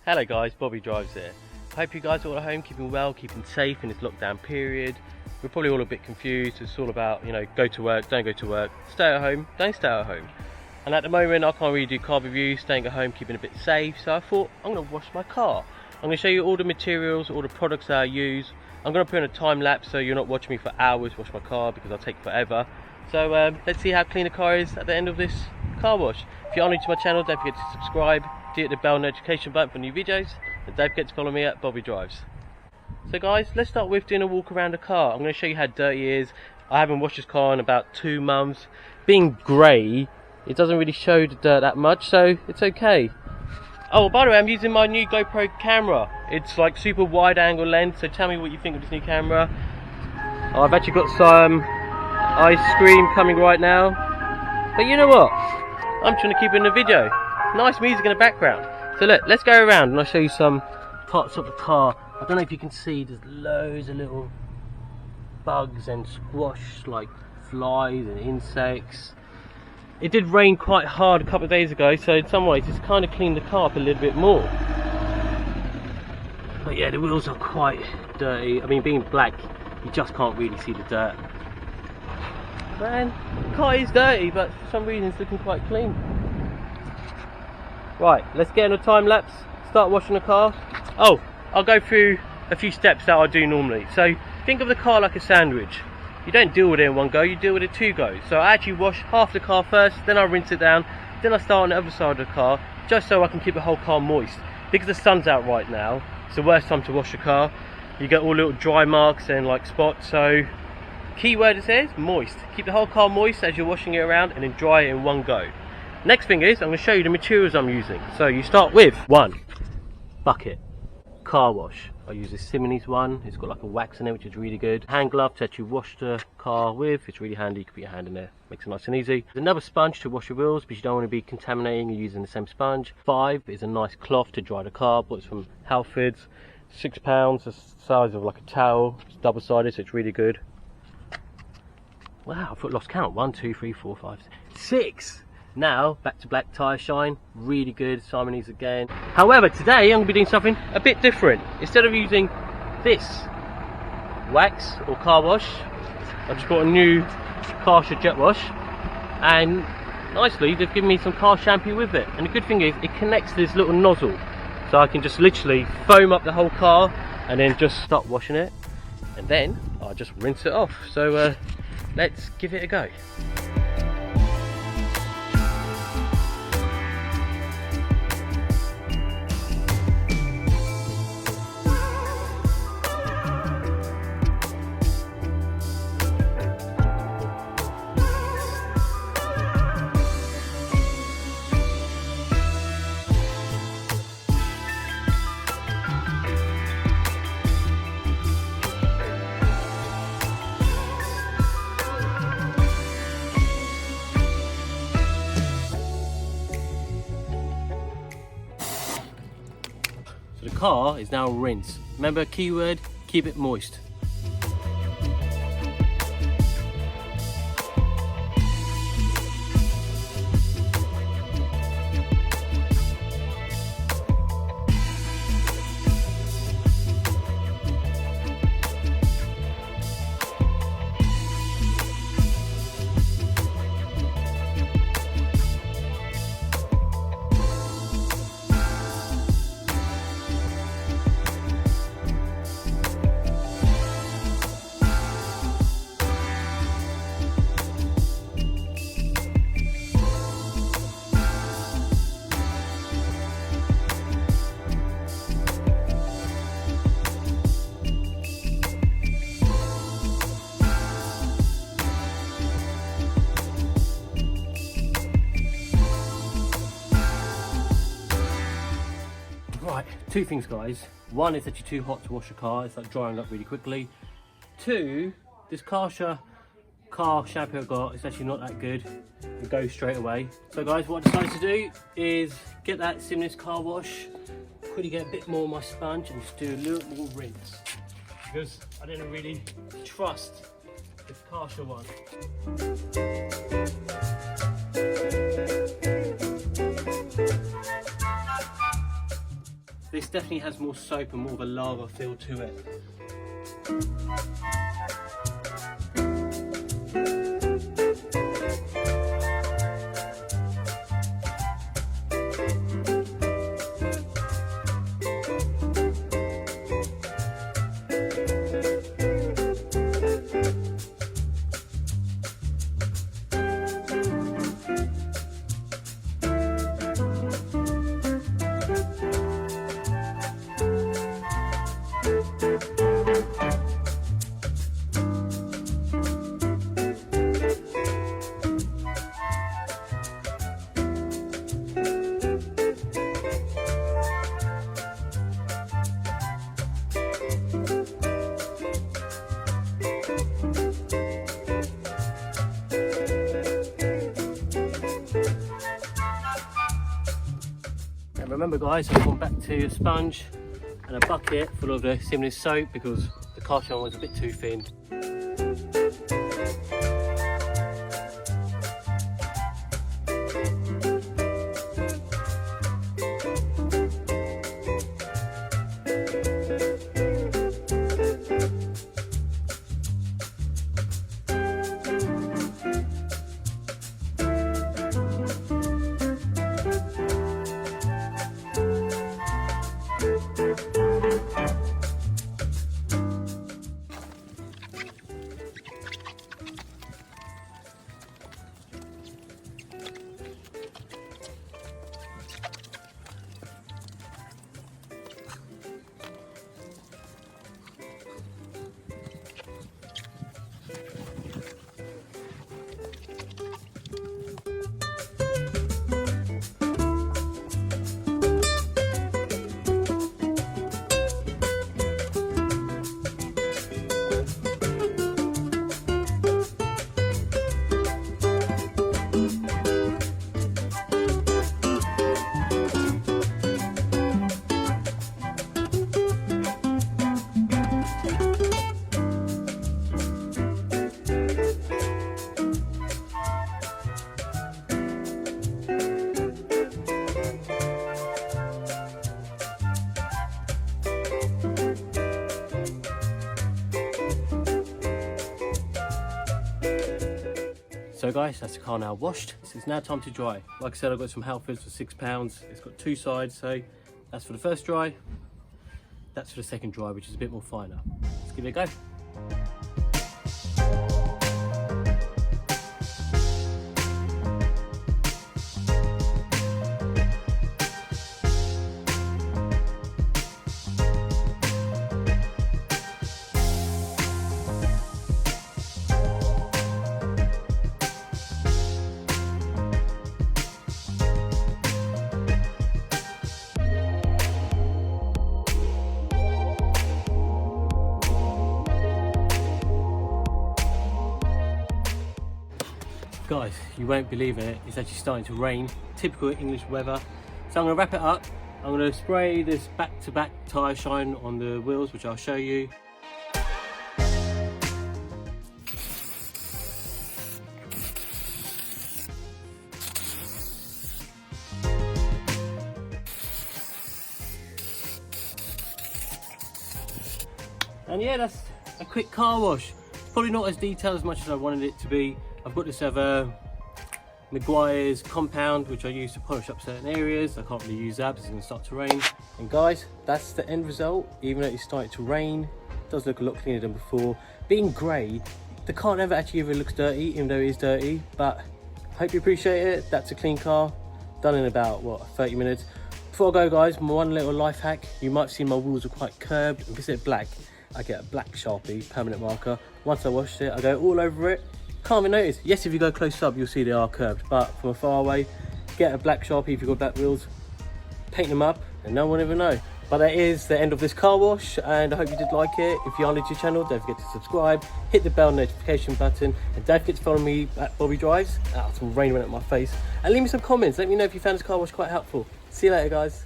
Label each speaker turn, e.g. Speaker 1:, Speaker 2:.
Speaker 1: Hello guys, Bobby Drives here. I hope you guys are all at home, keeping well, keeping safe in this lockdown period. We're probably all a bit confused. It's all about, go to work, don't go to work, stay at home, don't stay at home. And at the moment I can't really do car reviews, staying at home, keeping a bit safe. So I thought I'm going to wash my car. I'm going to show you all the materials, all the products that I use. I'm going to put in a time lapse so you're not watching me for hours wash my car because I'll take forever. So let's see how clean the car is at the end of this car wash. If you're new to my channel, don't forget to subscribe, hit the bell notification button for new videos, and don't forget to follow me at Bobby Drives. So guys, let's start with doing a walk around the car. I'm going to show you how dirty it is. I haven't washed this car in about 2 months. Being grey, it doesn't really show the dirt that much, so it's okay. Oh, by the way, I'm using my new GoPro camera. It's like super wide angle lens, so tell me what you think of this new camera. Oh, I've actually got some ice cream coming right now. But you know what? I'm trying to keep it in the video. Nice music in the background. So look, let's go around and I'll show you some parts of the car. I don't know if you can see, there's loads of little bugs and squash like flies and insects. It did rain quite hard a couple of days ago, so in some ways it's kind of cleaned the car up a little bit more. But yeah, the wheels are quite dirty. I mean, being black, you just can't really see the dirt. Man, the car is dirty, but for some reason it's looking quite clean. Right, let's get in a time lapse, start washing the car. Oh, I'll go through a few steps that I do normally. So think of the car like a sandwich. You don't deal with it in one go, you deal with it 2 goes. So I actually wash half the car first, then I rinse it down, then I start on the other side of the car, just so I can keep the whole car moist. Because the sun's out right now, it's the worst time to wash the car. You get all little dry marks and like spots, so key word it says, moist. Keep the whole car moist as you're washing it around and then dry it in one go. Next thing is, I'm going to show you the materials I'm using. So you start with 1 bucket, car wash. I use this Simoniz one, it's got like a wax in it which is really good. Hand glove to actually wash the car with, it's really handy, you can put your hand in there, makes it nice and easy. Another sponge to wash your wheels, but you don't want to be contaminating or using the same sponge. 5 is a nice cloth to dry the car, bought this from Halfords, £6, the size of like a towel, it's double sided so it's really good. Wow, I thought I lost count, 1, 2, 3, 4, 5, 6! Now, back to black tyre shine, really good, Simoniz again. However, today I'm going to be doing something a bit different. Instead of using this wax or car wash, I just bought a new Karcher jet wash, and nicely they've given me some car shampoo with it. And the good thing is, it connects to this little nozzle, so I can just literally foam up the whole car and then just start washing it, and then I'll just rinse it off. So let's give it a go. The car is now rinsed. Remember, keyword, keep it moist. Right, 2 things guys. 1, it's actually too hot to wash the car, it's like drying up really quickly. 2, this Karcher car shampoo I got, it's actually not that good. It goes straight away. So guys, what I decided to do is get that Simoniz car wash, quickly get a bit more of my sponge and just do a little more rinse. Because I didn't really trust this Karcher one. This definitely has more soap and more of a lager feel to it. And remember guys, I've gone back to a sponge and a bucket full of the Simoniz soap because the Karcher was a bit too thin. So guys, that's the car now washed. So it's now time to dry. Like I said, I've got some Halfords for £6. It's got two sides, so that's for the first dry. That's for the second dry, which is a bit more finer. Let's give it a go. Guys, you won't believe it, it's actually starting to rain. Typical English weather. So I'm going to wrap it up. I'm going to spray this back-to-back tyre shine on the wheels, which I'll show you. And yeah, that's a quick car wash. Probably not as detailed as much as I wanted it to be. I've got this other Maguire's compound which I use to polish up certain areas. I can't really use that because it's going to start to rain. And guys, that's the end result. Even though it's starting to rain, it does look a lot cleaner than before. Being grey, the car never actually ever looks dirty, even though it is dirty. But I hope you appreciate it. That's a clean car, done in about, what, 30 minutes. Before I go guys, my one little life hack. You might have seen my wheels are quite curved. And because they're black, I get a black Sharpie, permanent marker. Once I washed it, I go all over it. Can't even notice. Yes, if you go close up, you'll see they are curved, but from far away, get a black Sharpie if you've got black wheels, paint them up, and no one ever know. But that is the end of this car wash, and I hope you did like it. If you are new to the channel, don't forget to subscribe, hit the bell notification button, and don't forget to follow me at Bobby Drives. Some rain went at my face. And leave me some comments. Let me know if you found this car wash quite helpful. See you later, guys.